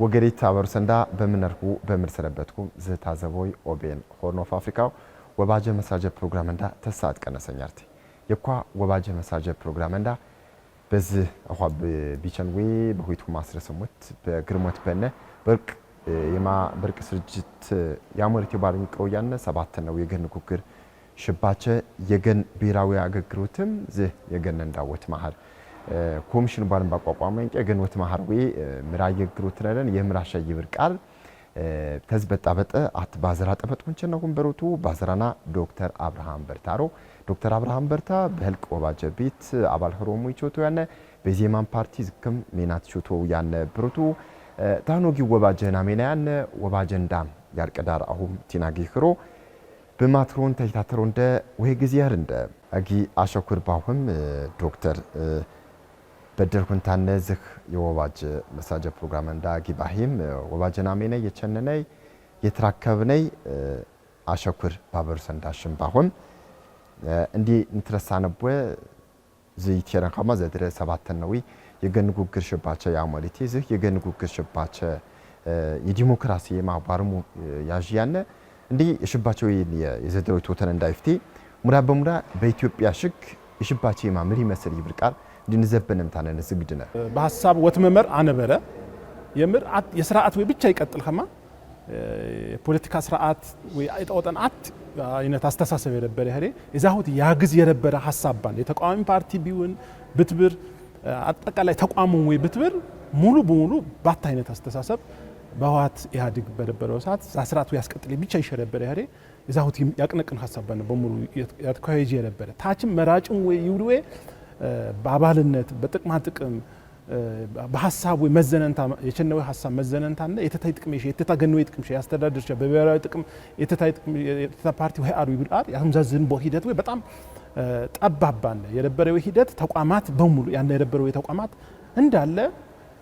ወገሪት አበርሰንዳ በመነርኩ በመርሰነበትኩም ዝታዘቦይ ኦቤን ሆርን ኦፍ አፍሪካ ወባጀ መሳጀ ፕሮግራም እንዳ ተሳት ቀነሰኛርቲ የኳ ወባጀ መሳጀ ፕሮግራም እንዳ በዚህ አሁን ቢቸንዌ በሁይቱ ማስረሰሙት በግርሞት በነ በርቅ የማ በርቅ ስርጅት ያሞሪቲ ባርኝ ቆያነ 7 ነው የገን ጉግር ሽባቸ የገን ብሔራዊ አገግሮትም ዝ የገን እንዳወት ማህር ኮሚሽን ባልን ባቋቋመኝ የገን ወት ማህር ወይ ምራየ ግሮት ነን የምራሻ ይብርቃል ተዝበጣበጠ አት ባዘራ ጠበጡንቸ ነው ወንበሮቱ ባዘራና ዶክተር አብርሃም በርታሮ ዶክተር አብርሃም በርታ በህልቅ ወባጀ ቤት አባል ሆሮሙ ይቾቶ ያነ በዜማን ፓርቲ ዝክም ሜናት ቾቶ ያነ ብሩቱ ታኖጊ ወባጀና ሜና ያነ ወባጀንዳም ያርቀዳር አሁን ቲናጊ ክሮ በማትሮን ተይታተሮ እንደ ወይ ግዚያር እንደ አጊ አሸኩር ባሁም ዶክተር በደርኩን ታነዝህ የወባጀ መሳጀ ፕሮግራም እንዳ አጊ ባሂም ወባጀና ሜና የቸነነይ የትራከብነይ አሸኩር ባበር ሰንዳሽም ባሁን እንዲ እንትረሳነበ ዘይቲራን ከማ ዘድረ 7 ነው የገን ጉግር ሽባቸ ያሞሪቲ ዝህ የገን ጉግር ሽባቸ የዲሞክራሲ የማባርሙ ያጂያነ እንዲ ሽባቸው የዘድረው ቶተን እንዳይፍቲ ሙራ በሙራ በኢትዮጵያ ሽክ ሽባቸ የማምሪ መስል ይብርቃል እንድንዘበንም ታነነ ዝግድነ በሐሳብ ወትመመር አነበረ የምር የሥርዓት ወይ ብቻ ይቀጥል ከማ የፖለቲካ ስርዓት ወይ አይጣውጣን አይነት አስተሳሰብ የነበረ ይሄ እዛሁት ያግዝ የነበረ ሐሳብ ባን የተቃዋሚ ፓርቲ ቢውን ብትብር አጠቃላይ ተቋሙ ወይ ብትብር ሙሉ በሙሉ ባታ አይነት አስተሳሰብ በዋት ኢህአዴግ በነበረው ሰዓት አስራቱ ያስቀጥል ብቻ ይሸረበረ ይሄ እዛሁት ያቅነቅን ሐሳብ ባን በሙሉ ያትኳይጂ የነበረ ታችም መራጭን ወይ ይውድዌ በአባልነት በጥቅማ ጥቅም በሐሳብ ወይ መዘነንታ የቸነው ሐሳብ መዘነንታና የተታይ ጥቅም የተታገነው ጥቅም ያስተዳድርቻ በብሔራዊ ጥቅም የተታይ ጥቅም ፓርቲ ወይ አሩ ይብላር ያምዛዝን በሂደት ወይ በጣም ጠባባን የነበረው ሂደት ተቋማት በሙሉ ያን የነበረው ተቋማት እንዳለ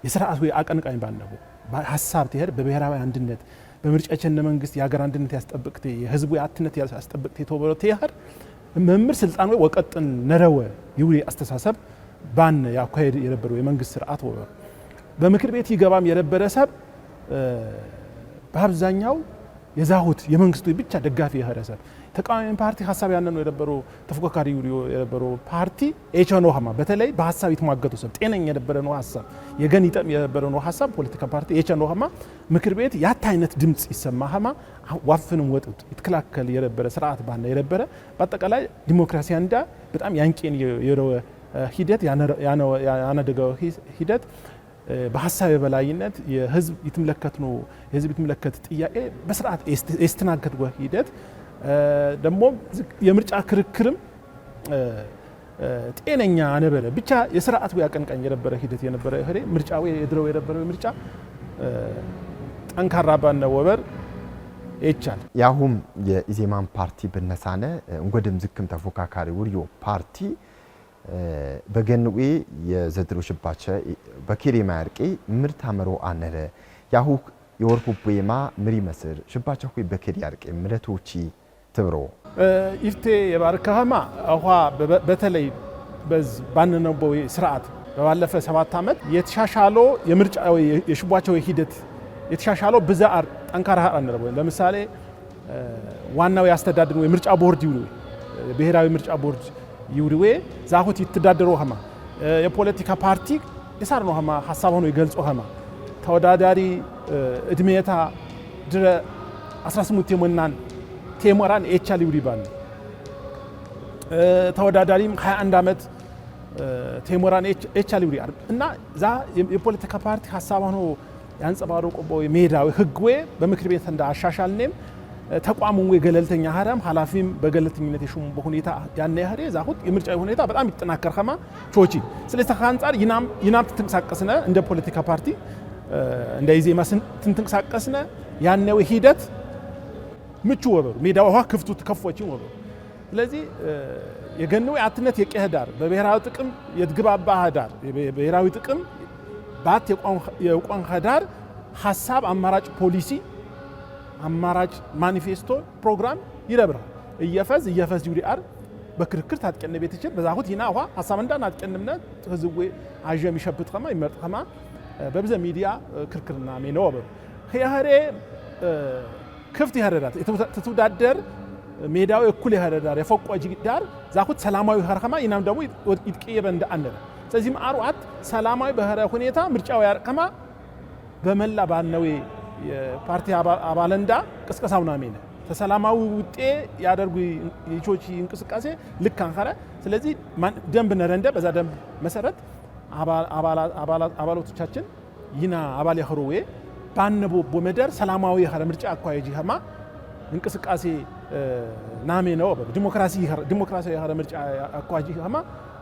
የሥርዓት ወይ አቀንቃኝ ባነው ሐሳብ ተሄድ በብሔራዊ አንድነት በምርጫቸነ መንግስት የሀገር አንድነት ያስጠብቅት የህዝቡ አትነት ያስጠብቅት ተወበረተ ያህር መምር ስልጣን ወይ ወቀጥን ነረወ ይውሪ አስተሳሰብ ባን ያኳሄድ የነበረው የመንግስት ስርዓት ወበር በምክር ቤት ይገባም የነበረ ሰብ በአብዛኛው የዛሁት የመንግስቱ ብቻ ደጋፊ የኸረሰብ ተቃዋሚ ፓርቲ ሐሳብ ያነነው የነበረው ተፎካካሪ የነበረው ፓርቲ ኤቸኖሃማ በተለይ በሐሳብ የተሟገቱ ሰብ ጤነኛ የነበረ ነው ሐሳብ የገን ይጠም የነበረ ነው ሐሳብ ፖለቲካ ፓርቲ ኤቸኖሃማ ምክር ቤት ያታ አይነት ድምጽ ይሰማሃማ ዋፍንም ወጥት ይተከላከል የነበረ ስርዓት ባን የነበረ በአጠቃላይ ዲሞክራሲ አንዳ በጣም ያንቄን የረወ ሂደት ያነደገው ሂደት በሐሳብ የበላይነት የህዝብ ይተመለከት ነው የህዝብ ይተመለከት ጥያቄ በስርዓት እስተናገድ ሂደት ደሞ የምርጫ ክርክርም ጤነኛ ነበረ ብቻ የሥርዓት ወይ አቀንቃኝ የነበረ ሂደት የነበረ ይሄ ምርጫው የድረው የነበረው ምርጫ ጠንካራ ባነ ወበር ይቻል ያሁም የኢዜማን ፓርቲ በነሳነ እንጎደም ዝክም ተፎካካሪ ውሪዮ ፓርቲ በገንዌ የዘድሮ ሽባቸ በኪሪ ማርቂ ምርት አመሮ አነረ ያሁ የወርኩ በየማ ምሪ መስር ሽባቸ ሆይ በኪሪ ያርቂ ምረቶቺ ትብሮ ኢፍቴ የባርካማ አሁን በተለይ በዝ ባንነው ስርዓት ባለፈ 7 አመት የተሻሻሎ የምርጫ የሽባቸው ሂደት የተሻሻሎ በዛር ጠንካራ አነረ ለምሳሌ ዋናው ያስተዳድሩ የምርጫ ቦርድ ይውሉ ብሔራዊ ምርጫ ቦርድ ይውድዌ ዛሁት ይተዳደሩ ሀማ የፖለቲካ ፓርቲ ይሳር ነው ሀማ ሐሳብ ሆኖ ይገልጾ ሀማ ተወዳዳሪ እድሜታ ድረ 18 የሞናን ቴሞራን ኤቻሊ ይውዲባል ተወዳዳሪም 21 አመት ቴሞራን ኤቻሊ ይውዲ እና ዛ የፖለቲካ ፓርቲ ሐሳብ ሆኖ ያንጸባረቁ በሜዳው ህግዌ በምክር ቤት እንደ አሻሻልነም ተቋሙ ወይ ገለልተኛ ሀራም ሐላፊም በገለልተኝነት የሹም በሁኔታ ያን ያህሬ ዛሁት የምርጫ ሁኔታ በጣም ይተናከር ከማ ቾቺ ስለዚህ ከአንጻር ይናም ተንቀሳቀስነ እንደ ፖለቲካ ፓርቲ እንደ ኢዜማ ተንቀሳቀስነ ያነው ሂደት ምቹ ወበሩ ሜዳው ውሃ ክፍቱ ተከፎቺ ወበሩ ስለዚህ የገነው አትነት የቀህዳር በብሔራዊ ጥቅም የትግባባ ሀዳር በብሔራዊ ጥቅም ባት የቋን ሀዳር ሐሳብ አማራጭ ፖሊሲ አማራጭ ማኒፌስቶ ፕሮግራም ይረብራ እየፈዝ ይውዲአር በክርክር ታጥቀነ ቤት ይችል በዛሁት ይና ውሃ ሐሳብ እንዳን አጥቀንምነ ህዝብ አጀም ይሸብጥ ከማ ይመርጥ ከማ በብዘ ሚዲያ ክርክርና ሜነው ወበሩ ከያህሬ ክፍት ያረዳት ተተዳደር ሜዳው እኩል ያረዳር የፈቋጅ ዳር ዛኩት ሰላማዊ ሀርከማ ይናም ደግሞ ይጥቂየበ እንደ አንደ ስለዚህ ማሩአት ሰላማዊ በህረ ሁኔታ ምርጫው ያርከማ በመላ ባነው የፓርቲ አባለንዳ ቅስቀሳውና ሜነ ተሰላማዊ ውጤ ያደርጉ ይቾች እንቅስቃሴ ልክ አንኸረ ስለዚህ ደንብ ነረንደ በዛ ደንብ መሰረት አባላቶቻችን ይና አባል ያህሩዌ ባነቦ በመደር ሰላማዊ ሀረ ምርጫ አኳያጂ ሀማ እንቅስቃሴ ናሜ ነው ዲሞክራሲ ሀረ ምርጫ አኳያጂ ሀማ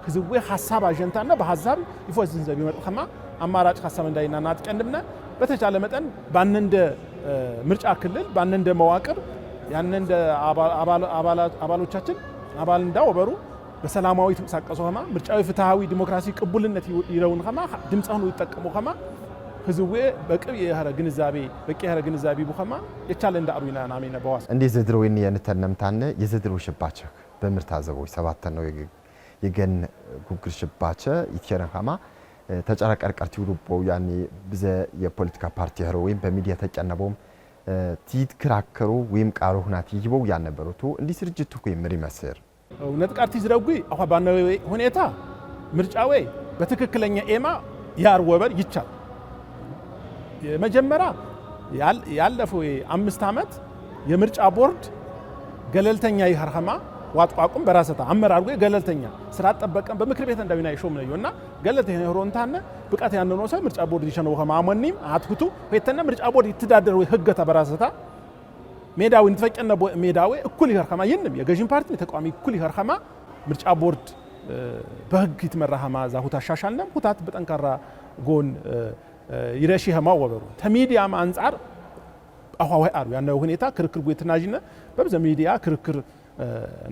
ህዝቡ ሐሳብ አጀንታና በሐሳብ ይፎዝን ዘብ ይመጣ ሀማ አማራጭ ሐሳብ እንዳይና ናጥቀንብነ በተቻለ መጠን ባንንደ ምርጫ ክልል ባንንደ መዋቅር ያንንደ አባሎቻችን አባል እንዳወበሩ በሰላማዊ ተንቀሳቀሱ ሀማ ምርጫዊ ፍትሃዊ ዲሞክራሲ ቅቡልነት ይረውን ሀማ ድምጻውን ይጠቀሙ ሀማ ህዝቡ በቅብ የሀረ ግንዛቤ በቂ የሀረ ግንዛቤ ቡኸማ የቻለ እንዳሩና ናሜነ በዋስ እንዴ ዘድሮን የንተነምታነ የዘድሮ ሽባቸ በምርታ ዘቦይ ሰባት ነው የገን ጉግር ሽባቸ ይተረን ሀማ ተጨረቀርቀርቲ ውሩቦ ያኔ ብዘ የፖለቲካ ፓርቲ ሀሮ ወይም በሚዲያ ተጨነበውም ትይትከራከሩ ወይም ቃሩ ሁናት ይይበው ያነበሩቱ እንዲ ስርጅቱ ከመሪ መስር እውነት ቃርቲ ዝረጉ አሁን ባነው ሁኔታ ምርጫው በትክክለኛ ኤማ ያር ወበር ይቻል የመጀመሪያ ያለፈው 5 አመት የምርጫ ቦርድ ገለልተኛ ይharhማ ዋጥቋቁም በራሰታ አመራርጎ ገለልተኛ ስራ ተጠበቀን በምክር ቤት እንደሚና ይሾም ነውና ገለልተኛ ሆሮንታነ ብቃት ያነኖ ሰው ምርጫ ቦርድ ይሸነው ከማሞኒም አትኩቱ ወይተና ምርጫ ቦርድ ይተዳደሩ ህገታ በራሰታ ሜዳው እንተፈቀነ ሜዳው እኩል ይharhማ ይንም የገዢን ፓርቲ ተቋሚ እኩል ይharhማ ምርጫ ቦርድ በህግ ይተመራሃማ ዛሁታ ሻሻልነም ሁታት በጠንካራ ጎን ይረሺ ሀማው ወበሩ ተሚዲያም አንፃር አሁን አሩ ያነው ሁኔታ ክርክር ጎይተናጅነ በብዘ ሚዲያ ክርክር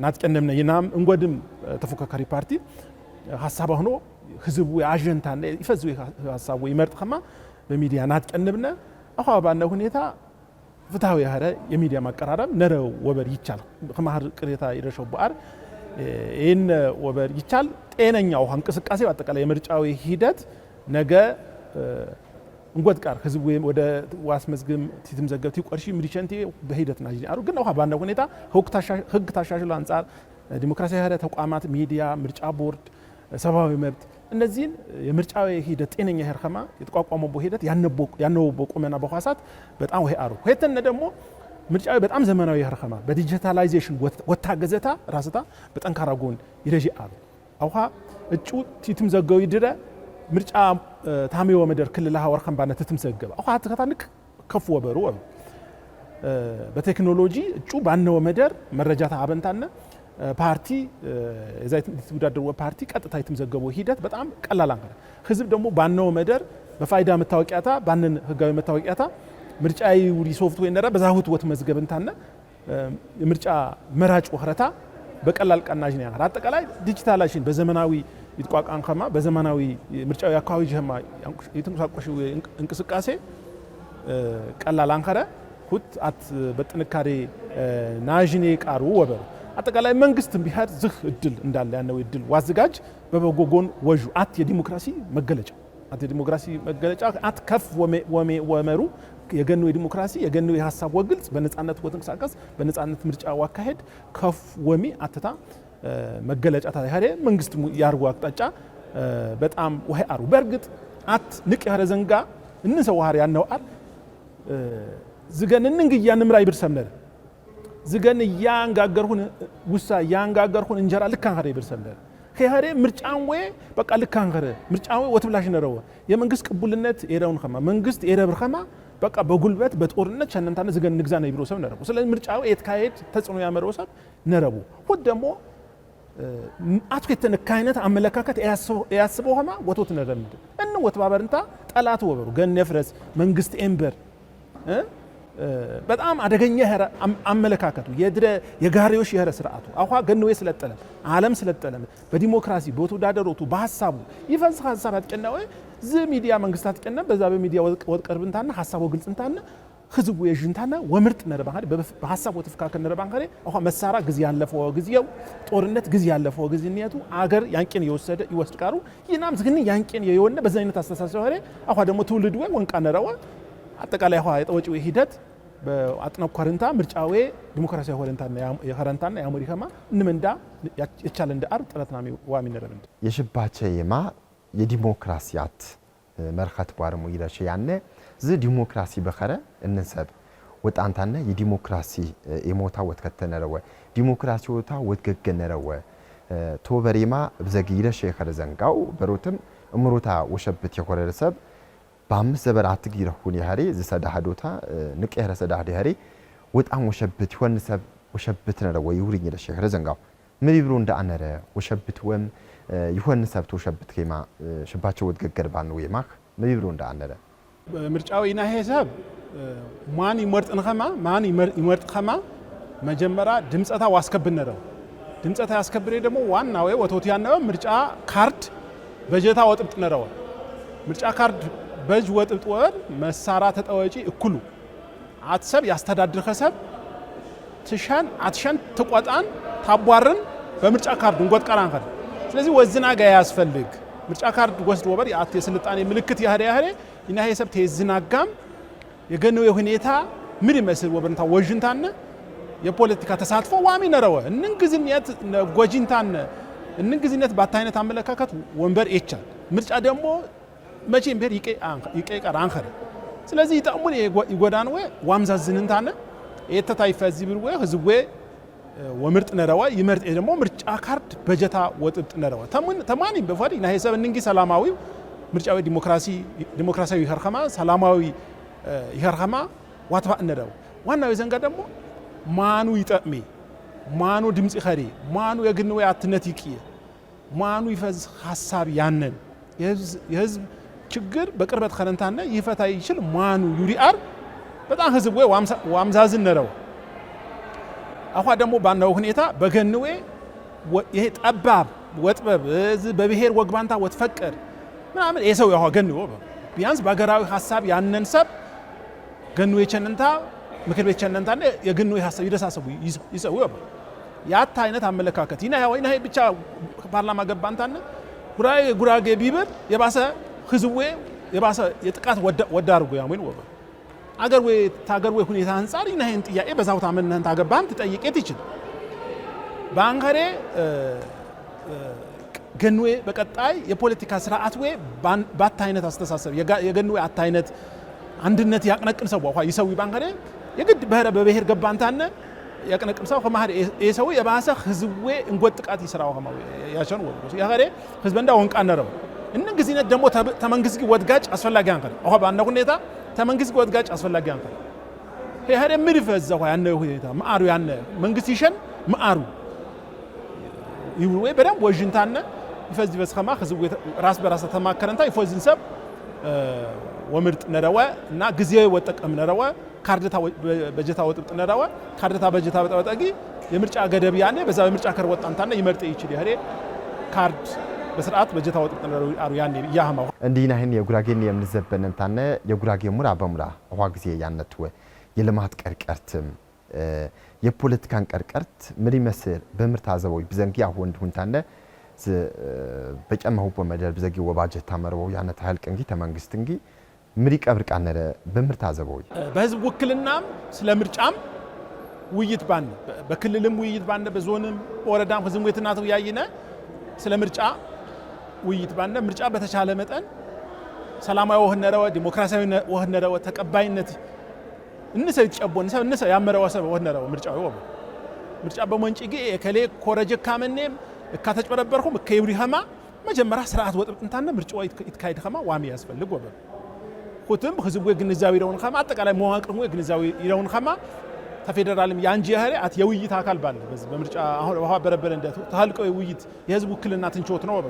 ናጥቀነምነ ይናም እንጎድም ተፎካካሪ ፓርቲ ሐሳብ ሆኖ ህዝቡ አጀንታና ይፈዙ ሐሳቡ ይመርጥ ኸማ በሚዲያ ናጥቀነብነ አሁን ባነው ሁኔታ ፍታው ያረ የሚዲያ ማቀራረብ ነረው ወበር ይቻል ከማህር ቅሬታ ይረሸው ባር ይሄን ወበር ይቻል ጤነኛው እንቅስቃሴ በአጠቃላይ የምርጫው ሂደት ነገ እንጎት ቃር ህዝቡ ወደ ዋስ መዝግም ትትም ዘገብቲ ቆርሺ ምሪቸንቲ በሂደት ናጂ አሩ ግን አሁን ባነው ሁኔታ ህግ ታሻሽሎ አንፃር ዲሞክራሲያዊ ሀረ ተቋማት ሚዲያ ምርጫ ቦርድ ሰባዊ መብት እነዚህን የምርጫው ሂደት ጤነኛ ይharhማ የተቋቋመው ሂደት ያነው በቆመና በኋሳት በጣም ወይ አሩ ሆይተነ ደግሞ ምርጫው በጣም ዘመናዊ ይharhማ በዲጂታላይዜሽን ወታገዘታ ራስታ በጠንካራ ጎን ይረጂ አሩ አውሃ እጩ ትትም ዘገው ይድረ ምርጫ ታሚው መደር ክልላህ ወርኸም ባነ ተትምሰገበ አሁ አትከታንክ ከፍ ወበሩ በቴክኖሎጂ እጩ ባነው መደር መረጃታ አበንታነ ፓርቲ እዛይት ተወዳደሩ ፓርቲ ቀጥታ ይተምዘገበው ሂደት በጣም ቀላል አንገረ ህዝብ ደግሞ ባነው መደር በፋይዳ መታወቂያታ ባነን ህጋዊ መታወቂያታ ምርጫይ ውሪ ሶፍትዌር ነራ በዛሁት ወት መዝገብንታነ ምርጫ መራጭ ወህረታ በቀላል ቀናጅ ነው ያራ አጠቃላይ ዲጂታላይዜሽን በዘመናዊ ይጥቋቋን ከማ በዘመናዊ ምርጫው ያካዊ ጀማ ይተንቀሳቀሹ እንቅስቃሴ ቀላል አንከረ ሁት አት በጥንካሬ ናጅኔ ቃሩ ወበሩ አጠቃላይ መንግስትም ቢሃድ ዝህ እድል እንዳለ ያነው እድል ዋዝጋጅ በበጎጎን ወጁ አት የዲሞክራሲ መገለጫ አት ከፍ ወመሩ የገነው የዲሞክራሲ የገነው የሐሳብ ወግልጽ በነጻነት ወተንቀሳቀስ በነጻነት ምርጫ ዋካሄድ ከፍ ወሚ አተታ መገለጫ ታዲያ መንግስት ያርጉ አቅጣጫ በጣም ወይ አሩ በርግጥ አት ንቅ ያረ ዘንጋ እንሰው ዋር ያነው አር ዝገን እንግያ ንምራይ ብርሰምነር ዝገን ያንጋገርሁን ውሳ ያንጋገርሁን እንጀራ ልካንኸረ ብርሰምነር ከያሬ ምርጫን ወይ በቃ ልካንኸረ ምርጫን ወይ ወትብላሽ ነረው የመንግስት ቅቡልነት ኤራውን ኸማ መንግስት ኤረብር ኸማ በቃ በጉልበት በጦርነት ቸነንታነ ዝገን ንግዛ ነው ይብሮ ሰብ ነረው ስለዚህ ምርጫው የትካሄድ ተጽኖ ያመረው ሰብ ነረቡ ሁት ደግሞ አጥቶ የተነካይነት አመለካከት ያስበው ሆማ ወቶት ነደምድ እን ወትባበርንታ ጠላት ወበሩ ገን ነፍረስ መንግስት ኤምበር በጣም አደገኛ አመለካከቱ የድረ የጋሪዎች የህረ ስርዓቱ አሁን ገነው ስለጠለ ዓለም ስለጠለ በዲሞክራሲ በተወዳደሮቱ በሐሳቡ ይፈንስ ሐሳብ አጥቀናው ዝ ሚዲያ መንግስታት ቀና በዛ በሚዲያ ወጥቀርብንታና ሐሳቡ ግልጽንታና ህዝቡ የጅንታና ወምርጥ ነረባን በሐሳብ ወተፍካከ ነረባን ካለ አሁን መሳራ ጊዜ ያለፈው ጊዜው ጦርነት ጊዜ ያለፈው ጊዜነቱ አገር ያንቄን ይወስድቃሩ ይናም ዝግን ያንቄን የሆነ በዛይነት አስተሳሰብ ሆነ አሁን ደግሞ ትውልድ ወይ ወንቃ ነረዋ አጠቃላይ አሁን የጠወጪው ሂደት በአጥናው ኮረንታ ምርጫው ዲሞክራሲያዊ ሆለንታና የኸረንታና የአሜሪካማ እንመንዳ የቻለ እንደ አር ጥረትና ዋሚ ነረብንድ የሽባቸ የማ የዲሞክራሲያት መርኸት ባርሙ ይላሽ ያነ ዝ ዲሞክራሲ በኸረ እንሰብ ወጣንታነ የዲሞክራሲ የሞታ ወትከተነረወ ዲሞክራሲ ወታ ወትገገነረወ ቶበሪማ በዘግ ይላሽ የኸረ ዘንጋው በሮትም እምሮታ ወሸብት የኮረሰብ በአምስት ዘበር አትግይረሁን ያህሪ ዘሰዳሃዶታ ንቀረ ሰዳሃ ያህሪ ወጣን ወሸብት ይሆን ሰብ ወሸብት ነረወ ይውሪኝ ይላሽ የኸረ ዘንጋው ምን ይብሩ እንደ አነረ ወሸብት ወም ይሆን ሰብ ተወሸብት ከማ ሽባቸው ወትገገር ባን ወይ ማክ ምን ይብሩ እንደ አነረ ምርጫው ኢና ሄሳብ ማን ይመርጥን ከማ ማን ይመርጥ ከማ መጀመሪያ ድምጸታ ዋስከብነረው ድምጸታ ያስከብሬ ደግሞ ዋና ወይ ወቶት ያነው ምርጫ ካርድ በጀታ ወጥብጥ ነረው ምርጫ ካርድ በጅ ወጥብጥ ወር መሳራ ተጠወጪ እኩሉ አትሰብ ያስተዳድር ከሰብ ትሻን አትሻን ተቋጣን ታቧርን በምርጫ ካርድ እንጎጥ ቀራን ከር ስለዚህ ወዝና ጋ ያስፈልግ ምርጫ ካርድ ወስድ ወበር ያት የስልጣኔ ምልክት ያህሬ ኢና ሄሰብ ተዝናጋም የገነው የሁኔታ ምን ይመስል ወበንታ ወጅንታነ የፖለቲካ ተሳትፎ ዋሚ ነረወ እንንግዝነት ጎጂንታነ እንንግዝነት ባታይነት አመለካከት ወንበር ይቻል ምርጫ ደግሞ መቼም ቢር ይቀር አንኸረ ስለዚህ ይጣሙን ይጎዳን ወይ ዋምዛዝንንታነ የተታይ ፈዚ ብር ወይ ህዝብ ወይ ወምርጥ ነረዋ ይመርጥ ደግሞ ምርጫ ካርድ በጀታ ወጥብጥ ነረዋ ተማኒ በፈሪ እና ሄሰብ እንንጊ ሰላማዊ ምርጫዊ ዲሞክራሲያዊ ይኸርኸማ ሰላማዊ ይኸርኸማ ዋትባ ነረው ዋናው የዘንጋ ደግሞ ማኑ ይጠቅሜ ማኑ ድምጽ ኸሪ ማኑ የግን ወይ አትነት ይቅየ ማኑ ይፈዝ ሐሳብ ያነን የህዝብ ችግር በቅርበት ኸረንታና ይፈታ ይችል ማኑ ዩሪአር በጣም ህዝብ ወይ ዋምዛዝን ነረው አኳ ደግሞ ባናው ሁኔታ በገንዌ ይሄ ጠባብ ወጥበብ በብሔር ወግባንታ ወትፈቀር ምናምን የሰው ያው ገንዌ ቢያንስ በአገራዊ ሐሳብ ያነን ሰብ ገንዌ ቸነንታ ምክር ቤት ቸነንታ የገንዌ ሐሳብ ይደሳሰቡ ይሰው ያታ አይነት አመለካከት ይና ብቻ ፓርላማ ገባንታና ጉራጌ ቢብር የባሰ ህዝብ ወይ የባሰ የጥቃት ወዳርጎ ያምን ወበ አገር ወይ ታገር ወይ ሁኔታ አንፃር ይናህን ጥያቄ በዛው ታመነን ታገባም ትጠይቄት ይችል ባንከሬ ገንዌ በቀጣይ የፖለቲካ ስርዓት ወይ ባታይነት አስተሳሰብ የገንዌ አታይነት አንድነት ያቅነቅን ሰው አኳ ይሰው ባንከሬ የግድ በብሔር ገባንታነ ያቅነቅን ሰው ከማህር የሰው የባሰ ህዝብ ወይ እንጎጥቃት ይስራው ከማው ያቸን ወብሮስ ያገሬ ህዝብ እንዳ ወንቃ ነረው እንግዚነት ደግሞ ተመንግስት ወድጋጭ አስፈላጊ አንከረ አኳ ባንነ ሁኔታ ተመንግስት ወድጋጭ አስፈላጊ አንከረ ይሄ ምን ይፈዘው ያነው ሁኔታ ማአሩ ያነ መንግስት ይሸን ማአሩ ይውይ በደም ወጅንታነ ይፈዝ በስከማ ህዝብ ራስ በራስ ተማከረንታ ይፈዝን ሰብ ወምርጥ ነረዋ እና ግዚያዊ ወጠቀም ነረዋ ካርድታ በጀታ ወጥብጥ ነረዋ ካርድታ በጀታ በጠበጠጊ የምርጫ ገደብ ያኔ በዛ የምርጫ ከር ወጣንታና ይመርጥ ይችል ይሄ ካርድ በስርዓት በጀታ ወጥብጥ ነረው አሩ ያኔ ያህማው እንዲና ይሄን የጉራጌን የምንዘበነንታነ የጉራጌ ሙራ በሙራ አዋ ጊዜ ያነትወ የልማት ቀርቀርትም የፖለቲካን ቀርቀርት ምን ይመስል በምርታ ዘቦይ በዘንጊ አሁን ሁንታነ በጨማው በመደር በዘጊ ወባጀት ታመረው ያነ ታልቅ እንጂ ተመንግስት እንጂ ምሪ ቀብር ቃነረ በምርታ ዘቦይ በህዝብ ውክልናም ስለ ምርጫም ውይይት ባን በክልልም ውይይት ባን በዞንም ወረዳም ህዝብ ወይትናቱ ያይነ ስለ ምርጫ ውይይት ባን ምርጫ በተቻለ መጠን ሰላማዊ ወህነረው ዲሞክራሲያዊ ወህነረው ተቀባይነት እንሰይ ጨቦን ሰብ እንሰይ ያመረው ሰብ ወህነረው ምርጫው ወብ ምርጫ በመንጪ ከሌ ኮረጀ ካመኔም እካተጭበረበርኩም ከይብሪ ሀማ መጀመሪያ ስርዓት ወጥብጥንታና ምርጫው ይትካይድ ሀማ ዋሚ ያስፈልግ ወበ ሁቱም ህዝቡ ግንዛቤ ይረውን ሀማ አጠቃላይ መዋቅሩ ግንዛቤ ይረውን ሀማ ተፌደራልም ያንጂ ያህሬ አት የውይይት አካል ባለ በምርጫ አሁን ውሃ በረበረ እንደ ታልቀው የውይይት የህዝብ ውክልና ትንቾት ነው ወበ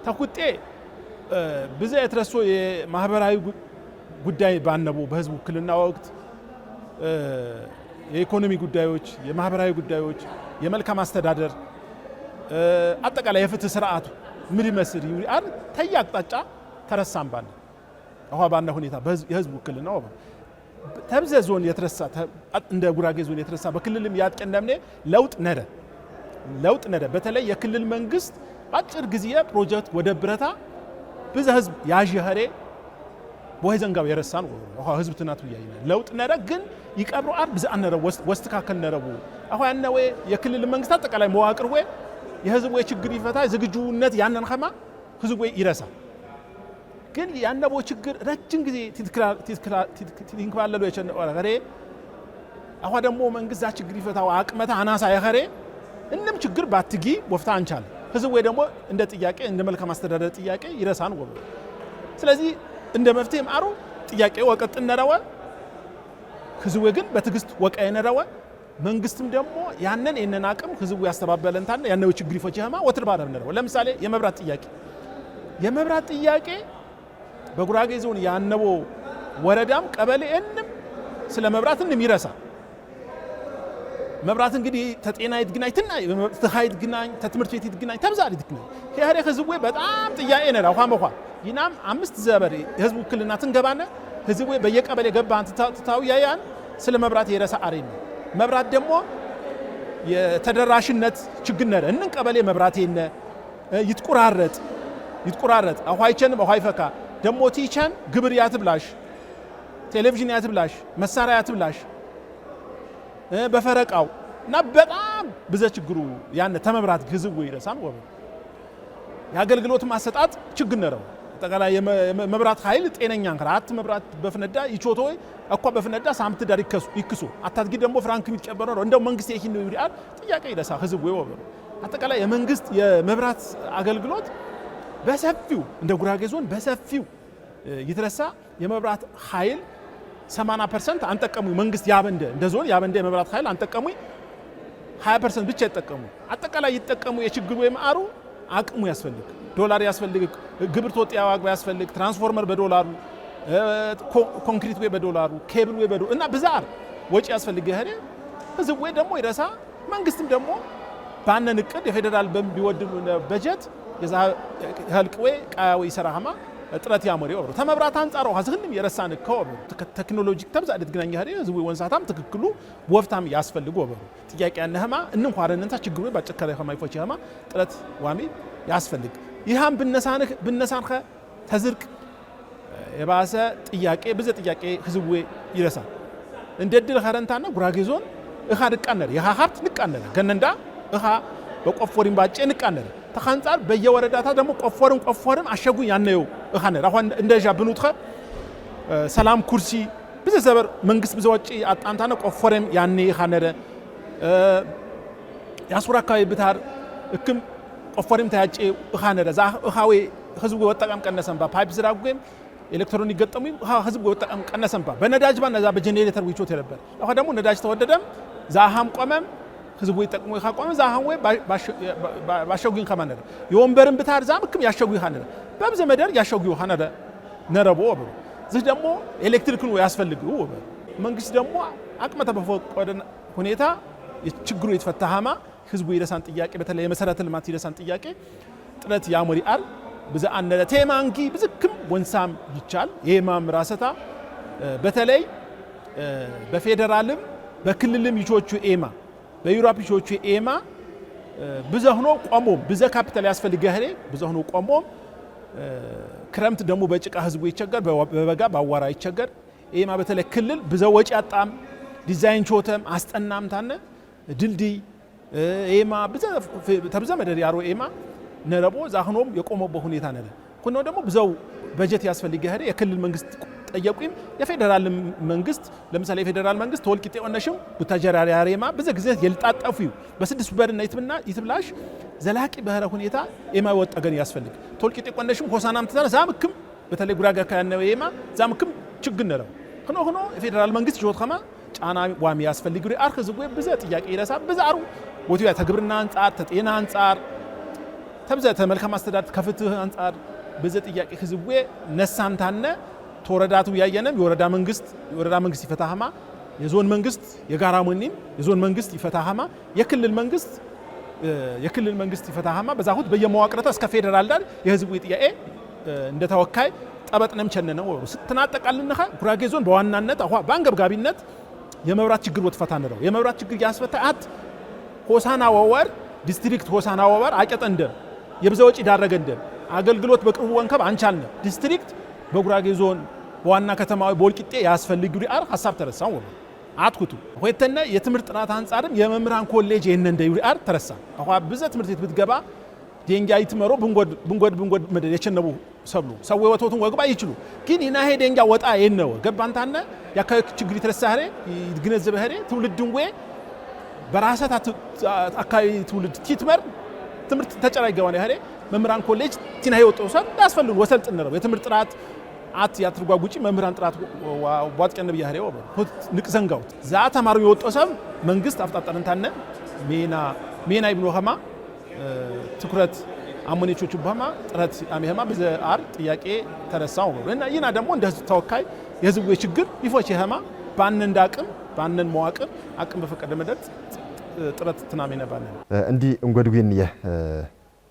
ተኩጤ ብዙ የተረሶ የማህበራዊ ጉዳይ ባነቡ በህዝብ ውክልና ወቅት የኢኮኖሚ ጉዳዮች የማህበራዊ ጉዳዮች የመልካም አስተዳደር አጠቃላይ የፍትህ ስርዓቱ ምን ይመስል ይውል ተያቅጣጫ ተረሳም ባለ አሁን ባነ ሁኔታ የህዝብ ውክልና ነው ተብዘ ዞን የተረሳ እንደ ጉራጌ ዞን የተረሳ በክልልም ያጥቀንደምኔ ለውጥ ነደ በተለይ የክልል መንግስት አጭር ጊዜ ፕሮጀክት ወደ ብረታ ብዙ ህዝብ ያዥኸሬ በወይዘንጋው የረሳን ህዝብ ትናቱ ያይና ለውጥ ነደ ግን ይቀብሩ አር ብዙ አነረ ወስተካከል ነረቡ አሁ ያነው የክልል መንግስት አጠቃላይ መዋቅር ወይ የህዝብ ወይ ችግር ይፈታ ዝግጁነት ያነን ኸማ ህዝብ ወይ ይረሳ ግን ያነቦ ችግር ረጅም ጊዜ ትንክባለሉ የቸነው አገሬ አሁ ደግሞ መንግስት ችግር ይፈታው አቅመታ አናሳ ያገሬ እንንም ችግር ባትጊ ወፍታ አንቻል ህዝብ ወይ ደግሞ እንደ ጥያቄ እንደ መልካም አስተዳደር ጥያቄ ይረሳን ወብ ስለዚህ እንደ መፍትሄ ማሩ ጥያቄ ወቀጥ ነራው ህዝብ ግን በትግስት ወቀይ ነራው መንግስትም ደግሞ ያንን የነን አቅም ህዝቡ ያስተባበለንታና ያነው ችግር ይፈጀማ ወትር ባረብ ነራው ለምሳሌ የመብራት ጥያቄ በጉራጌ ዞን ያነቦ ወረዳም ቀበሌ እንንም ስለ መብራትንም ይረሳ መብራት እንግዲህ ተጤና ይድግናይትና ተሃይድ ግናኝ ተትምርት ቤት ይድግናኝ ተብዛሪ ይድግናኝ ሄሬ ህዝቡ በጣም ጥያቄ ነራ ኋመኳ ይናም 5 ዘበር ህዝቡ ክልና ትንገባነ ህዝቡ በየቀበሌ ገባን ተታው ያያን ስለ መብራት የረሳ አሬን መብራት ደግሞ የተደራሽነት ችግር ነረ እንን ቀበሌ መብራት የነ ይትቆራረጥ አኋይቸን አኋይፈካ ደሞ ቲቻን ግብር ያትብላሽ ቴሌቪዥን ያትብላሽ መሳሪያ ያትብላሽ በፈረቃው እና በጣም ብዙ ችግሩ ያነ ተመብራት ህዝቡ ይረሳን ወበ ያገልግሎት ማሰጣት ችግር ነረው ተቀላይ መብራት ኃይል ጤነኛን ከራት መብራት በፍነዳ ይቾቶ አቋ በፍነዳ ሳምንት ዳር ይክሱ አታድጊ ደግሞ ፍራንክ የሚጨበረው ነው እንደው መንግስት ይሄን ነው ይላል ጥያቄ ይረሳ ህዝቡ ወበ አጠቃላይ የመንግስት የመብራት አገልግሎት በሰፊው እንደ ጉራጌ ዞን በሰፊው ይተረሳ የመብራት ኃይል 80% አንጠቀሙ መንግስት ያበንደ እንደ ዞን ያበንደ የመብራት ኃይል አንጠቀሙ 20% ብቻ ይጠቀሙ አጠቃላይ ይጠቀሙ የችግሩ የማሩ አቅሙ ያስፈልግ ዶላር ያስፈልግ ግብር ተወጣያ ዋጋ ያስፈልግ ትራንስፎርመር በዶላሩ ኮንክሪት ወይ በዶላሩ ኬብል ወይ በዶ እና ብዛር ወጪ ያስፈልግ ይሄ ህዝብ ወይ ደግሞ ይረሳ መንግስትም ደግሞ ባነን እቅድ የፌደራል በሚወድም በጀት የዛ ህልቅ ወይ ቃያው ይሰራህማ ጥረት ያመሪ ወሩ ተመብራት አንጻረው ሀዝህንም የረሳን ከወሩ ቴክኖሎጂ ተብዛት ግናኛ ሀሪ ህዝቡ ወንሳታም ትክክሉ ወፍታም ያስፈልጉ ወሩ ጥያቄ ያነህማ እንንም ኳረንንታ ችግሩ ባጨከለ ከማይፎች ያማ ጥረት ዋሚ ያስፈልግ ይሃም ብነሳንኸ ተዝርቅ የባሰ ጥያቄ ብዙ ጥያቄ ህዝቡ ይረሳ እንደድል ኸረንታና ጉራጌ ዞን እኻ ድቃነር ይሃ ሀብት ንቃነር ገነንዳ እኻ በቆፎሪም ባጨ ንቃነር ተኻንጻር በየወረዳታ ደግሞ ቆፎርን አሸጉ ያነው እኻነር አሁን እንደጃ ብኑትኸ ሰላም ኩርሲ ብዙ ዘበር መንግስት ብዙ ወጪ አጣንታና ቆፎርም ያነ እኻነረ ያሱራካይ ብታር እክም ቆፎርም ታያጨ እኻነረ ዛ እኻዌ ህዝቡ ወጣቀም ቀነሰንባ ፓይፕ ዝራጉም ኤሌክትሮኒክ ገጠሙ ህዝቡ ወጣቀም ቀነሰንባ በነዳጅ ባነዛ በጀነሬተር ዊቾት ነበር አሁን ደግሞ ነዳጅ ተወደደም ዛሃም ቆመም ህዝቡ ይጠቅሙ ይኻቆም ዛሃም ወይ ባሸጉኝ ከማነረ የወንበርን ብታር ዛምክም ያሸጉ ይኻነረ በብዘ መደር ያሸጉ ይኻነረ ነረቦ ወበ ዝህ ደግሞ ኤሌክትሪክን ያስፈልጉ ወበ መንግስት ደግሞ አቅመተ በፈቀደ ሁኔታ ችግሩ የተፈታሃማ ህዝቡ ይረሳን ጥያቄ በተለይ የመሰረተ ልማት ይረሳን ጥያቄ ጥረት ያሞሪ አል ብዙ አነለ ቴማንጊ ብዙክም ወንሳም ይቻል የማም ራሰታ በተለይ በፌደራልም በክልልም ይቾቹ ኤማ በዩሮፕ ይቾቹ ኤማ ብዙ ቆሞም ብዙ ካፒታል ያስፈልግ ያህሬ ብዙ ቆሞም ክረምት ደግሞ በጭቃ ህዝቡ ይቸገር በበጋ ባዋራ ይቸገር ኤማ በተለይ ክልል ብዙ ወጪ አጣም ዲዛይን ቾተም አስጠናም ታነ ድልድይ ኤማ ብዙ ተብዘ መደር ያሮ ኤማ ነረቦ ዛህኖም የቆመው ሁኔታ ነለ ኩኖ ደግሞ ብዙው በጀት ያስፈልግ ያህሬ የክልል መንግስት ጠየቁም የፌደራል መንግስት ለምሳሌ የፌደራል መንግስት ተወልቂጤ ወነሽም ቡታጀራሪ አሬማ ብዙ ጊዜ የልጣጣፉ በስድስት በርና ይትብላሽ ዘላቂ በህረ ሁኔታ ኤማ ወጣገን ያስፈልግ ተወልቂጤ ወነሽም ሆሳናም ተዛና ዛምክም በተለይ ጉራጋ ካያነው ኤማ ዛምክም ችግር ነረው ሆኖ የፌደራል መንግስት ጆት ከማ ጫና ዋሚ ያስፈልግ ይሪ አርክ ዝጉ ብዙ ጥያቄ ይረሳ ብዙ አሩ ወቲያ ተግብርና አንጻር ተጤና አንጻር ተብዘ ተመልካም አስተዳደር ከፍትህ አንጻር ብዙ ጥያቄ ህዝቡ ነሳንታነ ተወረዳቱ ያየነም የወረዳ መንግስት ይፈታሃማ የዞን መንግስት የጋራ ሙኒም የዞን መንግስት ይፈታሃማ የክልል መንግስት ይፈታሃማ በዛሁት በየመዋቅረታ እስከ ፌደራል ዳር የህዝቡ ጥያቄ እንደ ተወካይ ጠበጥነም ቸነነው ወሩ ስትናጠቃልነኻ ጉራጌ ዞን በዋናነት አሁን ባንገብጋቢነት የመብራት ችግር ወጥፈታ ነው የመብራት ችግር ያስፈታአት ሆሳና ወወር ዲስትሪክት ሆሳና ወወር አቀጠ እንደ የብዘወጪ ዳረገ እንደ አገልግሎት በቅርቡ ወንከብ አንቻልነ ዲስትሪክት በጉራጌ ዞን በዋና ከተማው ቦልቂጤ ያስፈልግ ዩሪአር ሐሳብ ተረሳው ወሩ አትኩቱ ሆይተነ የትምህርት ጥራት አንጻርም የመምህራን ኮሌጅ የነ እንደ ዩሪአር ተረሳ አሁን ብዙ ትምህርት ቤት ብትገባ ዴንጋይ ትመሮ ብንጎድ መደል የቸነቡ ሰብሉ ሰው ወቶቱን ወግባ ይችሉ ግን ኢና ሄ ዴንጋ ወጣ የነው ገባንታነ ያካይ ችግር የተረሳኸረ ይግነዘበኸረ ትውልድን ወይ በራሳት አካይ ትውልድ ቲትመር ትምህርት ተጨራይ ገባን ያኸረ መምህራን ኮሌጅ ቲና ይወጣው ሰው ያስፈልጉ ወሰልጥን ነው የትምህርት ጥራት አት ያትርጓጉጪ መምህራን ጥራት ዋጥቀን በያኸረ ወበ ንቅዘንጋው ዛ ተማሩ ይወጣው ሰው መንግስት አፍጣጣንታነ ሜና ይብሎ ኸማ ትኩረት አሞኔቾቹ በማ ጥረት አሜህማ በዘአር ጥያቄ ተረሳው እና ይና ደግሞ እንደ ህዝብ ተወካይ የህዝቡ ችግር ይፎች ይሄማ ባንን እንዳቅም ባንን መዋቅር አቅም በፈቀደ መደት ጥረት ተናመነ ባንን እንዲ እንጎድጉን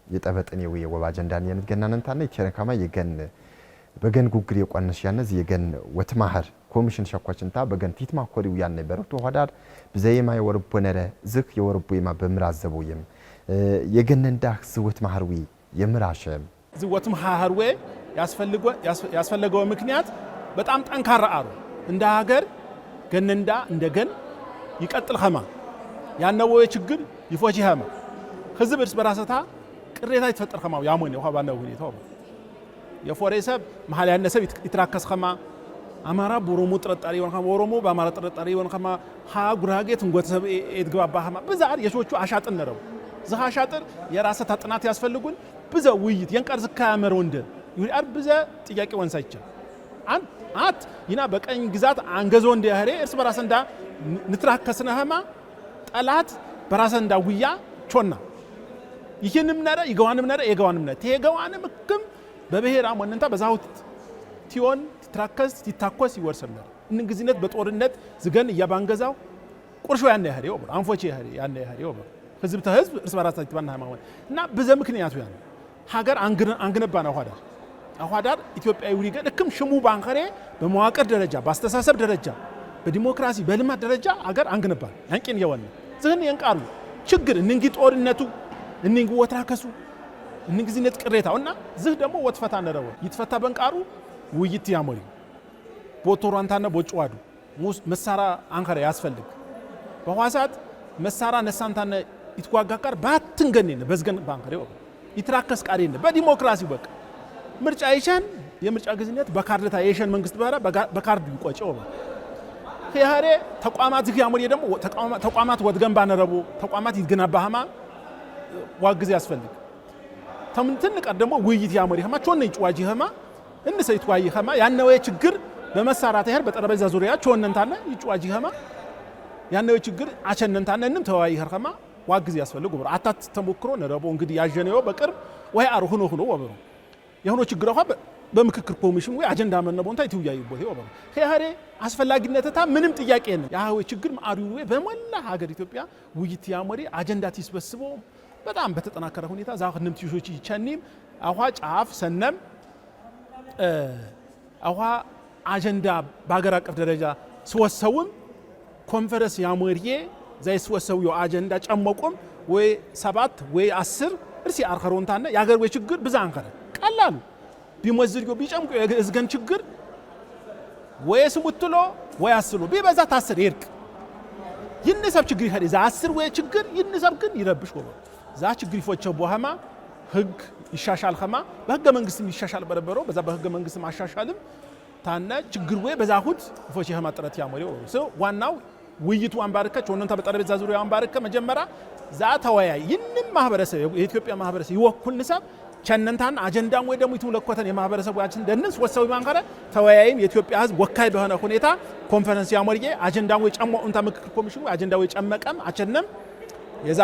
የጠበጥን የወባ አጀንዳን የምትገናነንታና ይተረካማ የገን በገን ጉግር የቋነሽ ያነዝ የገን ወትማህር ኮሚሽን ሸኳችንታ በገን ቲትማ ኮሪው ያን ነበርቱ ሆዳር በዘየማ የወርቦነረ ዝክ የወርቦይማ በምራዘቦየም የገነንዳ ዝወት ማህርዊ የምራሸም ዝወት ማህርዌ ያስፈልገው ምክንያት በጣም ጠንካራ አሩ እንደ ሀገር ገነንዳ እንደገን ይቀጥል ኸማ ያነው ችግር ይፎጂ ኸማ ህዝብ እርስ በራሰታ ቅሬታ ይተፈጠር ኸማው ያሞን ነው ባለው ሁኔታው የፎሬሰብ መሐል ያነሰብ ይትራከስ ኸማ አማራ ቦሮሞ ጥረጣሪ ወን ኸማ ቦሮሞ በአማራ ጥረጣሪ ወን ኸማ ሀ ጉራጌት እንጎተሰብ እድግባባ ኸማ በዛር የሾቹ አሻጥን ነው ዘሃ ሻጥር የራሰታ ጥናት ያስፈልጉን ብዙ ውይይት የንቀር ዝካ ያመረው እንደ ይሁን ብዙ ጥያቄ ወንሳይቻ አት ይና በቀኝ ግዛት አንገዞ እንደ ያህሬ እርስ በራስ እንዳ ንትራከስነ ኸማ ጠላት በራስ እንዳ ውያ ቾና ይህንም ነረ ይገዋንም ነረ የገዋንም ነረ ተገዋንም ክም በብሔራ ወንንታ በዛውት ቲዮን ትራከስ ትታኮስ ይወርሰናል እንግዚነት በጦርነት ዝገን ያባንገዛው ቁርሾ ያን ያህሬ ወበር አንፎቼ ያህሬ ያን ያህሬ ወበር ህዝብ ተህዝብ እርስ በራሳቸው ተባና ሃይማኖት እና በዘ ምክንያቱ ያን ሀገር አንግነባና አዋዳር ኢትዮጵያዊ ወሪገን እክም ሽሙ ባንከሬ በመዋቅር ደረጃ በአስተሳሰብ ደረጃ በዲሞክራሲ በልማት ደረጃ ሀገር አንግነባን ያንቂን የወነ ዝህን የንቃሩ ችግር እንንጊ ጦርነቱ እንንጊ ወትራከሱ እንንጊዝነት ቅሬታውና ዝህ ደግሞ ወትፈታ ነረው ይትፈታ በንቃሩ ውይይት ያሞሪ ቦቶራንታና ቦጭዋዱ መሳራ አንከሬ ያስፈልግ በኋሳት መሳራ ነሳንታና ይትጓጋቃር ባትንገነነ በዝገን ባንከሬው ይትራከስ ቃሪነ በዲሞክራሲ በቃ ምርጫ ይሻን የምርጫ ግዝነት በካርድታ የሸን መንግስት ባራ በካርድ ይቆጨው ያህሬ ተቋማት ያሞሪ ደግሞ ተቋማት ወድገን ባነረቡ ተቋማት ይገናባህማ ዋግዝ ያስፈልግ ተምንትን ቀደሞ ውይይት ያሞሪ ኸማ ቾነ ይጭዋጂ ኸማ እንሰይት ዋይ ኸማ ያነው ችግር በመሳራት ያህር በጠረበዛ ዙሪያ ቾነንታና ይጭዋጂ ኸማ ያነው ችግር አቸነንታነንም ተዋይ ኸማ ዋግዝ ያስፈልግ ወበር አታት ተሞክሮ ነረቦ እንግዲህ ያጀነው በቅርብ ወይ አርሁኖ ሆኖ ወበሩ የሆነ ችግር አሁን በምክክር ኮሚሽን ወይ አጀንዳ መነቦንታ ይትውያይቦት ወበሩ ኸያሬ አስፈላጊነተታ ምንም ጥያቄ የለም ያው ችግር ማአዱ ወይ በመላ ሀገር ኢትዮጵያ ውይይት ያሞሪ አጀንዳ ትስበስቦ በጣም በተጠናከረ ሁኔታ ዛኽንም ትዩሾች ይቻኒም አዋ ጫፍ ሰነም አዋ አጀንዳ በአገር አቀፍ ደረጃ ስወሰውም ኮንፈረንስ ያሞሪዬ ዘይስወሰው ዮ አጀንዳ ጨመቆም ወይ 7 ወይ 10 እርሲ አርከሮንታና ያገር ወይ ችግር ብዛ አንከረ ቀላሉ ቢሞዝልዮ ቢጨምቆ የዝገን ችግር ወይ ስሙትሎ ወይ አስሎ ቢበዛ ታስር ይርቅ ይነሰብ ችግር ይሄድ ዛ 10 ወይ ችግር ይነሰብ ግን ይረብሽ ወበ ዛ ችግር ይፎቸው በኋማ ህግ ይሻሻል ኸማ በህገ መንግስትም ይሻሻል በረበረው በዛ በህገ መንግስት ማሻሻልም ታና ችግር ወይ በዛሁት ይፎች ኸማ ጥረት ያሞሪው ሰው ዋናው ውይይቱ አንባርከ ቾነንታ በጠረበዛ ዙሪያ አንባርከ መጀመሪያ ዛ ተወያይ ይንም ማህበረሰብ የኢትዮጵያ ማህበረሰብ ይወኩል ሰብ ቸነንታን አጀንዳም ወይ ደግሞ ይተለኮተን የማህበረሰቡ አጀንዳ ደንስ ወሰው ማንከረ ተወያይም የኢትዮጵያ ህዝብ ወካይ በሆነ ሁኔታ ኮንፈረንስ ያሞሪዬ አጀንዳም ወይ ጨመቁንታ ምክክር ኮሚሽኑ አጀንዳ ወይ ጨመቀም አቸነም የዛ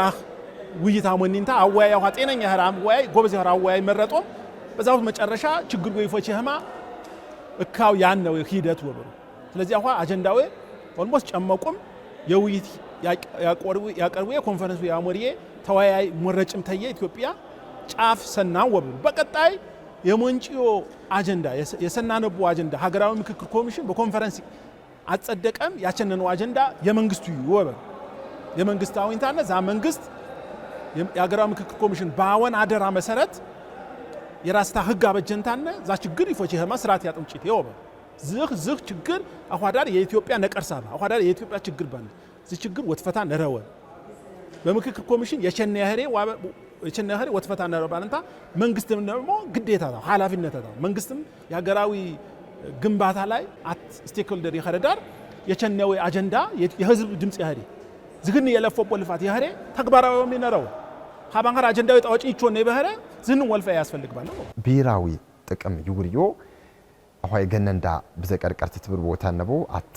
ውይይት አሞኒንታ አወያይ ያው ጤነኛ ህራም ወይ ጎበዝ ህራም ወይ መረጦ በዛው መጨረሻ ችግር ወይ ይፎች ኸማ እካው ያን ነው ሂደት ወበሩ ስለዚህ አሁን አጀንዳው ኦልሞስት ጨመቁም የውይይት ያቀርቡ የኮንፈረንሱ ያሞሪዬ ተወያይ መረጭም ተየ ኢትዮጵያ ጫፍ ሰናው ወበሩ በቀጣይ የሞንጪዮ አጀንዳ የሰናነቡ አጀንዳ ሀገራዊ ምክክር ኮሚሽን በኮንፈረንስ አጸደቀም ያቸነነው አጀንዳ የመንግስቱ ይወበ የመንግስታው ኢንታነ ዛ መንግስት የሀገራዊ ምክክር ኮሚሽን ባወን አደራ መሰረት የራስታ ህግ አበጀንታነ ዛ ችግር ይፎች ይሄማ ስርዓት ያጥምጪት ይወበ ዝህ ችግር አኳዳር የኢትዮጵያ ነቀርሳ አኳዳር የኢትዮጵያ ችግር ባለ ዚህ ችግር ወትፈታ ነረወ በምክክር ኮሚሽን የቸነህሪ ወትፈታ ነረወ ባለንታ መንግስትም ደግሞ ግዴታ ነው ኃላፊነት ነው መንግስትም የሀገራዊ ግንባታ ላይ አት ስቴክሆልደር ይኸረዳር የቸነው አጀንዳ የህዝብ ድምጽ ይኸሪ ዝግን የለፈው ፖለፋት ይኸሪ ተግባራዊ የሚነረው ሀባንጋር አጀንዳው ታወጪ ይቾነ ይበህረ ዝን ወልፈ ያስፈልግ ባለው ብሔራዊ ጥቅም ይጉርዮ አሁን የገነንዳ በዘቀርቀርት ትብር ቦታ ነው አት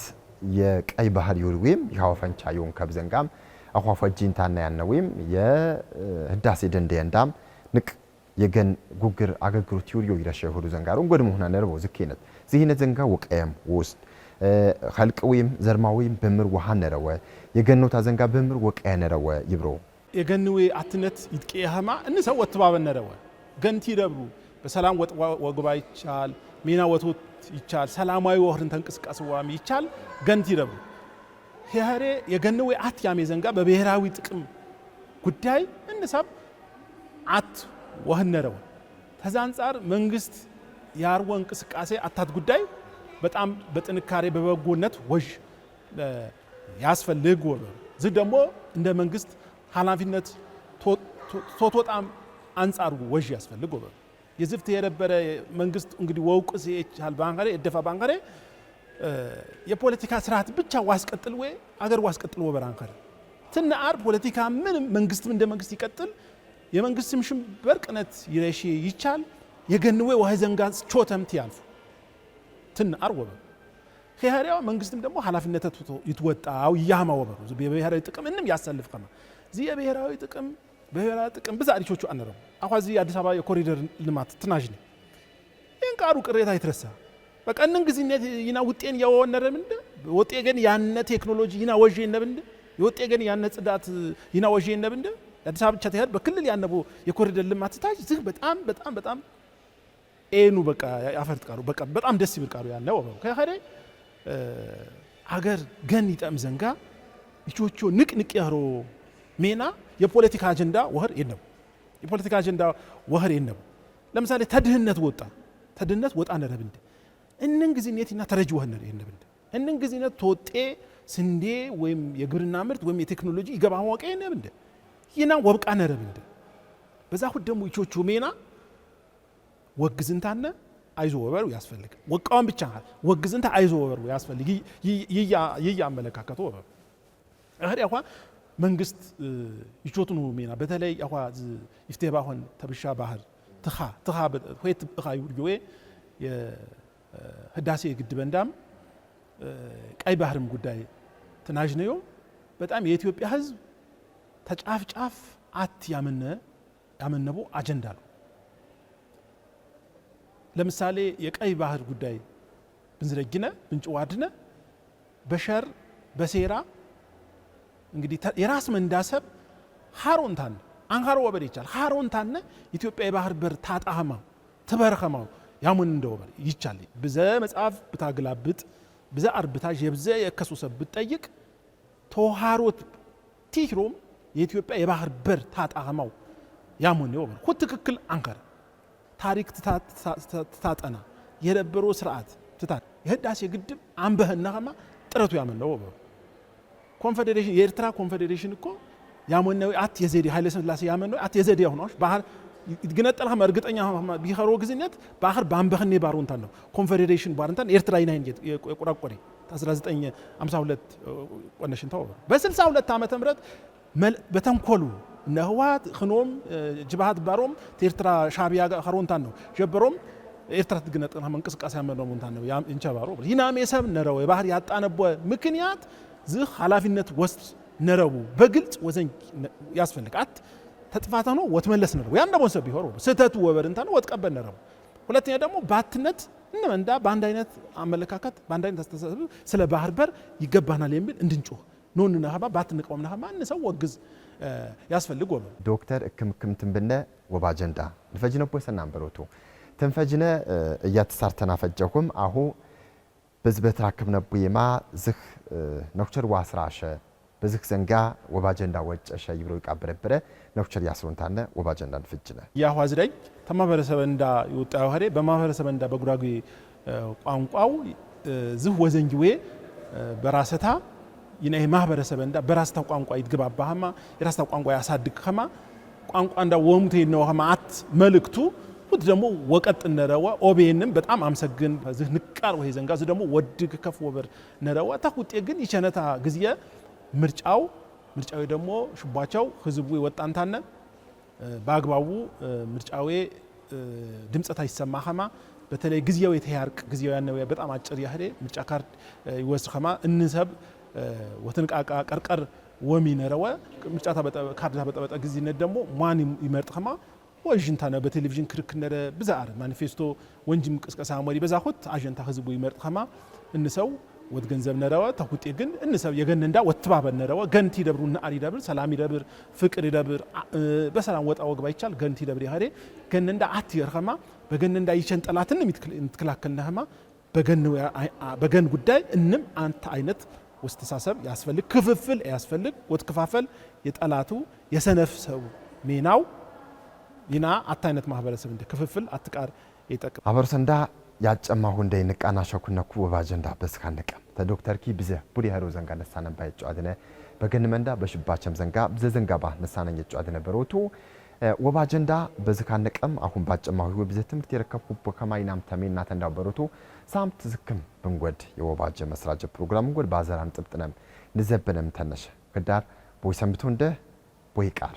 የቀይ ባህር ይውርዌም ያወፈንቻ ይውን ከብዘንጋም አሁን ፈጂንታና ያነውም የህዳሴ ደንደንዳም ንቅ የገን ጉግር አገግሩት ይውርዮ ይራሸሁሩ ዘንጋሩ እንጎድም ሆና ነርቦ ዝከነት ዚህነት ዘንጋ ወቀየም ውስጥ ኸልቅዊም ዘርማዊም በምር ወሃን ነረወ የገኖታ ዘንጋ በምር ወቀያ ነረወ ይብሮ የገንዌ አትነት ይጥቀያማ እንሰው ወትባበን ነረወ ገንቲ ደብሩ በሰላም ወግባ ይቻል ሚና ወቶት ይቻል ሰላማዊ ወህርን ተንቅስቃስዋም ይቻል ገንቲ ደብሩ ሄሬ የገንዌ አት ያሜ ዘንጋ በብሔራዊ ጥቅም ጉዳይ እንሰብ አት ወህነረው ተዛንጻር መንግስት ያርወ እንቅስቃሴ አታት ጉዳይ በጣም በጥንካሬ በበጎነት ወጅ ያስፈልግ ወበ ዝ ደግሞ እንደ መንግስት ኃላፊነት ቶቶጣም አንጻሩ ወጅ ያስፈልግ ወበ የዝፍት የነበረ መንግስት እንግዲህ ወውቅስ ይቻል ባንጋሬ እደፋ ባንጋሬ የፖለቲካ ስርዓት ብቻ ዋስቀጥል ወይ አገር ዋስቀጥል ወበራንካር ትናአር ፖለቲካ ምን መንግስትም እንደ መንግስት ይቀጥል የመንግስትም ሽም በርቅነት ይረሺ ይቻል የገንዌ ወሃይዘንጋስ ቾተምት ያልፉ ትናአር ወበ ኸያሪያው መንግስትም ደግሞ ኃላፊነት ይትወጣው ያማ ወበሩ በብሔራዊ ጥቅም እንም ያሰልፍ ከማ ዚህ የብሔራዊ ጥቅም ብሔራዊ ጥቅም ብዛሪቾቹ አነረው አኳዚ አዲስ አበባ የኮሪደር ልማት ትናጅኒ እንቃሩ ቅሬታ ይትረሳ በቀንን ግዝነት ይና ውጤን ያወነረ ምንደ ወጤ ግን ያነ ቴክኖሎጂ ይና ወጄ እንደብንደ ወጤ ግን ያነ ጽዳት ይና ወጄ እንደብንደ አዲስ አበባ ብቻ ተያድ በክልል ያነቡ የኮሪደር ልማት ታጅ ዝግ በጣም ኤኑ በቃ ያፈርጥ ቃሩ በቃ በጣም ደስ ይብል ቃሩ ያለው ወበሩ ከኸሬ አገር ገን ይጠም ዘንጋ ይቾቾ ንቅ ያሮ ሜና የፖለቲካ አጀንዳ ወህር የለም የፖለቲካ አጀንዳ ወህር የለም ለምሳሌ ተድህነት ወጣ ነረብንደ እነን ግዝነትና ተረጅ ወህነር የነብንደ እነን ግዝነት ተወጤ ስንዴ ወይም የግብርና ምርት ወይም የቴክኖሎጂ ይገባ ወቀ የነብንደ ይና ወብቃ ነረብንደ በዛ ሁሉ ደግሞ ይቾቾ ሜና ወግዝንታነ አይዞ ወበሩ ያስፈልግ ወቃውን ብቻ ወግዝንታ አይዞ ወበሩ ያስፈልግ ይያ አመለካከቱ ወበሩ አህሪ አኳ መንግስት ይቾቱኑ ሜና በተለይ አኳ ይፍቴባሆን ተብሻ ባህር ትኻ ሆይት ይውርጆዌ የህዳሴ ግድብ እንዳም ቀይ ባህርም ጉዳይ ተናጅነዮ በጣም የኢትዮጵያ ህዝብ ተጫፍ አት ያመነቡ አጀንዳ ነው ለምሳሌ የቀይ ባህር ጉዳይ ብንዝረግነ ብንጭዋድነ በሸር በሴራ እንግዲህ የራስ መንዳሰብ ሃሮንታን አንሃሮ ወበር ይቻል ሃሮንታን ኢትዮጵያ የባህር በር ታጣህማ ተበረኸማው ያሙን እንደወበር ይቻል በዘ መጽሐፍ ብታግላብጥ በዘ አርብታጅ የብዘ የከሱሰብ ብትጠይቅ ተሃሮት ቲክሮም የኢትዮጵያ የባህር በር ታጣህማው ያሙን እንደወበር ሁሉ ትክክል አንከር ታሪክ ተታጠና የነበረው ስርዓት ተታ የህዳሴ ግድብ አንበህናማ ጥረቱ ያመነው ወበሩ ኮንፌዴሬሽን የኤርትራ ኮንፌዴሬሽን እኮ ያመነው አት የዘዲ ኃይለ ሥላሴ ያመነው አት የዘዲ ሆኖሽ ባህር ይግነጠልህ እርግጠኛ ቢኸሮ ግዝነት ባህር ባንበህኔ ባሮንታን ነው ኮንፌዴሬሽን ባሮንታን ኤርትራ ይናይን የቆራቆሪ 1952 ቆነሽን ታው በ62 ዓመተ ምህረት በተንኮሉ ነህዋት خنوم ጅባሃት ባሮም ኤርትራ ሻቢያ ኸሮንታን ነው ጀበሮም ኤርትራ ትግነጠልህ መንቀስቃስ ያመነው ሞንታን ነው እንቻባሮ ይናም የሰብ ነረው የባህር ያጣነቦ ምክንያት ዝህ ኃላፊነት ወስድ ነረቡ በግልጽ ወዘን ያስፈልጋት ተጥፋታ ነው ወትመለስ ነረው ያን ደግሞ ሰብ ይሆር ስህተቱ ወበርንታ ነው ወጥቀበል ነረቡ ሁለተኛ ደግሞ ባትነት እንመንዳ በአንድ አይነት አመለካከት በአንድ አይነት አስተሳሰብ ስለ ባህር በር ይገባናል የሚል እንድንጮህ ኖንና ሀባ ባትንቀውምና ሀባ እንሰው ወግዝ ያስፈልግ ወበ ዶክተር እክምክምትን በነ ወባጀንዳ ንፈጅነው ሰናም በሮቱ ተንፈጅነ እያተሳርተና ፈጀኩም አሁ በዝበት ራክብ ነብየማ ዝህ ነክቸር ዋስራሸ በዝህ ዘንጋ ወባጀንዳ ወጨሸ ይብሮ ይቃበረበረ ነክቸር ያስሩንታነ ወባጀንዳ ፍጅነ ያሁ አዝዳይ ተማበረሰብ እንዳ ይወጣው ሀሬ በማበረሰብ እንዳ በጉራጌ ቋንቋው ዝህ ወዘንጅዌ በራሰታ ይነይ ማህበረሰብ እንዳ በራስታ ቋንቋ ይትግባባህማ የራስታ ቋንቋ ያሳድግከማ ቋንቋ እንዳ ወሙቴ ነው ሀማት መልክቱ ሁት ደግሞ ወቀጥ ነረዋ ኦቤንም በጣም አምሰግን ዝህ ንቃር ወይ ዘንጋዝ ደግሞ ወድግ ከፍ ወበር ነረዋ ታቁጤ ግን ይቸነታ ግዚየ ምርጫው ደግሞ ሽባቸው ህዝቡ ይወጣንታነ ባግባቡ ምርጫው ድምጽታ ይሰማኸማ በተለይ ግዚያው የተያርቅ ግዚያው ያነው በጣም አጭር ያህሬ ምርጫ ካርድ ይወስኸማ እንሰብ ወተንቃቃ ቀርቀር ወሚ ነረዋ ምርጫታ ካርድ በጠበጠ ግዚነት ደግሞ ማን ይመርጥኸማ ወጅንታና በቴሌቪዥን ክርክነረ ብዛር ማኒፌስቶ ወንጅም ቅስቀሳ ሞሪ በዛሁት አጀንታ ህዝቡ ይመርጥኸማ እንሰው ወድ ገንዘብ ነረዋ ታቁጤ ግን እንሰብ የገነንዳ ወትባበ ነረዋ ገንቲ ደብሩና አሪ ደብር ሰላም ይደብር ፍቅር ይደብር በሰላም ወጣ ወግባ ይቻል ገንቲ ደብር ያህሬ ገነንዳ አት ይርኸማ በገነንዳ ይቸን ጠላትን ምትከላከልነህማ በገን ጉዳይ እንም አንተ አይነት ወስተሳሰብ ያስፈልግ ክፍፍል ያስፈልግ ወትከፋፈል የጠላቱ የሰነፍ ሰው ሜናው ይና አት አይነት ማህበረሰብ እንደ ክፍፍል አትቃር ይጠቅም አበርሰንዳ ያጨማሁ እንደ ንቃና ሸኩነኩ ወባጀንዳ በስካነቀ ተዶክተር ኪ ብዘ ቡዲ ሃሮ ዘንጋ ነሳነን ባይጫዋደነ በገንመንዳ በሽባቸም ዘንጋ ብዘ ዘንጋባ ነሳነን ይጫዋደነ በሮቱ ወባጀንዳ በዝካነቀም አሁን ባጨማሁ ወብዘ ትምርት የረከብኩ በከማይናም ተሜና ተንዳው በሮቱ ሳምት ዝክም ብንጎድ የወባጀ መስራጀ ፕሮግራም ጎድ ባዘራን ጥብጥነም ንዘበነም ተነሽ ከዳር ቦይ ሰምቶ እንደ ቦይ ቃር